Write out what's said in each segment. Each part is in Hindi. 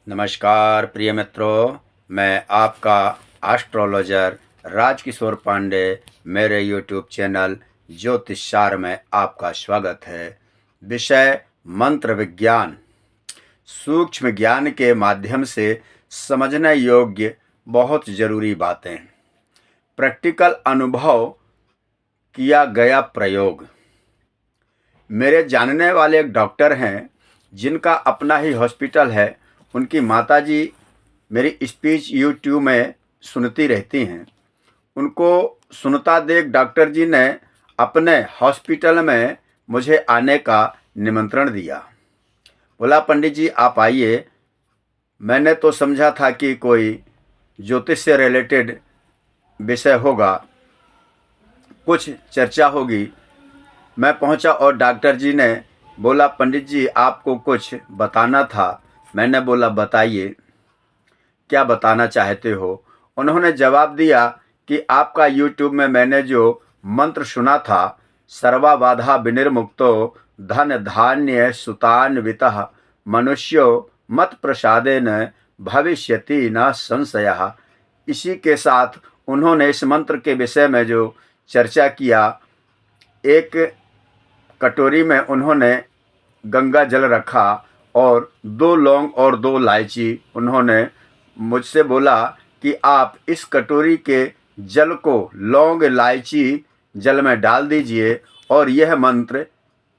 नमस्कार प्रिय मित्रों, मैं आपका एस्ट्रोलॉजर राजकिशोर पांडे मेरे यूट्यूब चैनल ज्योतिषार में आपका स्वागत है। विषय मंत्र विज्ञान, सूक्ष्म ज्ञान के माध्यम से समझने योग्य बहुत ज़रूरी बातें, प्रैक्टिकल अनुभव किया गया प्रयोग। मेरे जानने वाले एक डॉक्टर हैं जिनका अपना ही हॉस्पिटल है। उनकी माताजी मेरी स्पीच यूट्यूब में सुनती रहती हैं। उनको सुनता देख डॉक्टर जी ने अपने हॉस्पिटल में मुझे आने का निमंत्रण दिया। बोला, पंडित जी आप आइए। मैंने तो समझा था कि कोई ज्योतिष से रिलेटेड विषय होगा, कुछ चर्चा होगी। मैं पहुंचा और डॉक्टर जी ने बोला, पंडित जी आपको कुछ बताना था। मैंने बोला, बताइए क्या बताना चाहते हो। उन्होंने जवाब दिया कि आपका यूट्यूब में मैंने जो मंत्र सुना था, सर्वा बाधा विनिर्मुक्तो धन धान्य सुतान्वितः मनुष्यो मत प्रसादेन भविष्यति न संशयः, इसी के साथ उन्होंने इस मंत्र के विषय में जो चर्चा किया, एक कटोरी में उन्होंने गंगा जल रखा और 2 लौंग और 2 इलायची। उन्होंने मुझसे बोला कि आप इस कटोरी के जल को लौंग इलायची जल में डाल दीजिए और यह मंत्र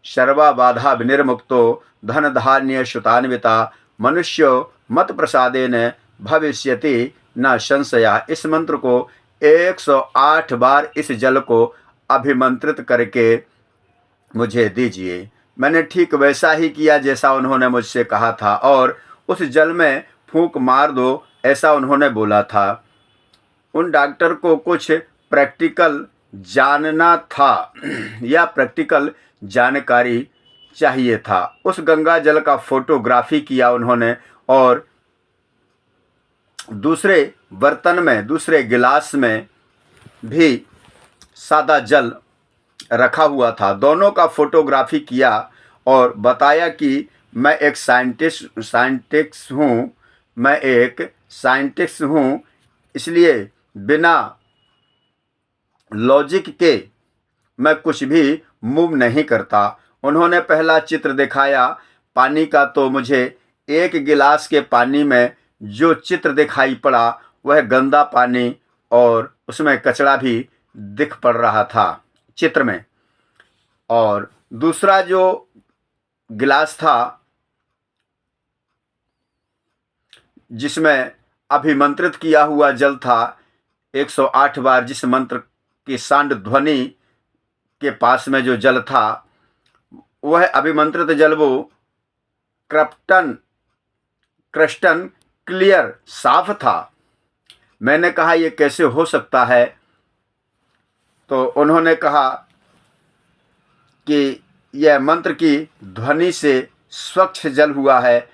सर्वा बाधा विनिर्मुक्तो धन धान्य सुतान्विता मनुष्यो मत प्रसादेन भविष्यति न संशया, इस मंत्र को 108 बार इस जल को अभिमंत्रित करके मुझे दीजिए। मैंने ठीक वैसा ही किया जैसा उन्होंने मुझसे कहा था और उस जल में फूंक मार दो, ऐसा उन्होंने बोला था। उन डॉक्टर को कुछ प्रैक्टिकल जानना था या प्रैक्टिकल जानकारी चाहिए था। उस गंगा जल का फोटोग्राफी किया उन्होंने और दूसरे बर्तन में, दूसरे गिलास में भी सादा जल रखा हुआ था। दोनों का फोटोग्राफी किया और बताया कि मैं एक साइंटिस्ट हूँ, इसलिए बिना लॉजिक के मैं कुछ भी मूव नहीं करता। उन्होंने पहला चित्र दिखाया पानी का, तो मुझे एक गिलास के पानी में जो चित्र दिखाई पड़ा वह गंदा पानी और उसमें कचरा भी दिख पड़ रहा था चित्र में। और दूसरा जो गिलास था जिसमें अभिमंत्रित किया हुआ जल था, 108 बार जिस मंत्र की सांड ध्वनि के पास में जो जल था, वह अभिमंत्रित जल वो क्रिस्टल क्लियर साफ था। मैंने कहा ये कैसे हो सकता है, तो उन्होंने कहा कि यह मंत्र की ध्वनि से स्वच्छ जल हुआ है।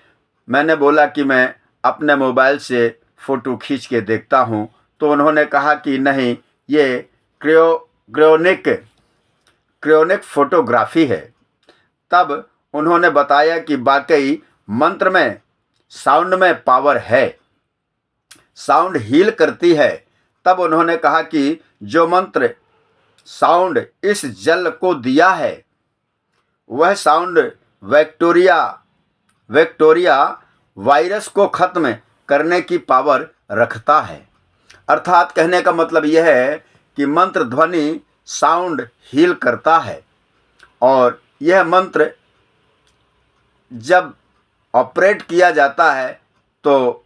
मैंने बोला कि मैं अपने मोबाइल से फ़ोटो खींच के देखता हूँ, तो उन्होंने कहा कि नहीं, ये क्रायोनिक फोटोग्राफी है। तब उन्होंने बताया कि वाकई मंत्र में साउंड में पावर है, साउंड हील करती है। तब उन्होंने कहा कि जो मंत्र साउंड इस जल को दिया है वह साउंड बैक्टीरिया वायरस को खत्म करने की पावर रखता है। अर्थात कहने का मतलब यह है कि मंत्र ध्वनि साउंड हील करता है और यह मंत्र जब ऑपरेट किया जाता है तो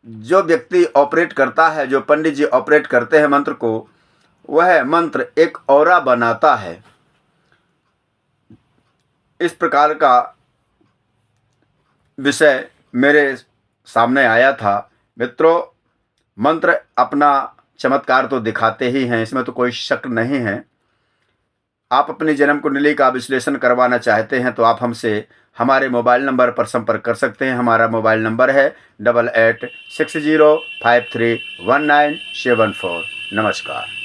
जो व्यक्ति ऑपरेट करता है, जो पंडित जी ऑपरेट करते हैं मंत्र को, वह मंत्र एक ऑरा बनाता है। इस प्रकार का विषय मेरे सामने आया था। मित्रों, मंत्र अपना चमत्कार तो दिखाते ही हैं, इसमें तो कोई शक नहीं है। आप अपनी जन्म कुंडली का विश्लेषण करवाना चाहते हैं तो आप हमसे हमारे मोबाइल नंबर पर संपर्क कर सकते हैं। हमारा मोबाइल नंबर है 8860531974। नमस्कार।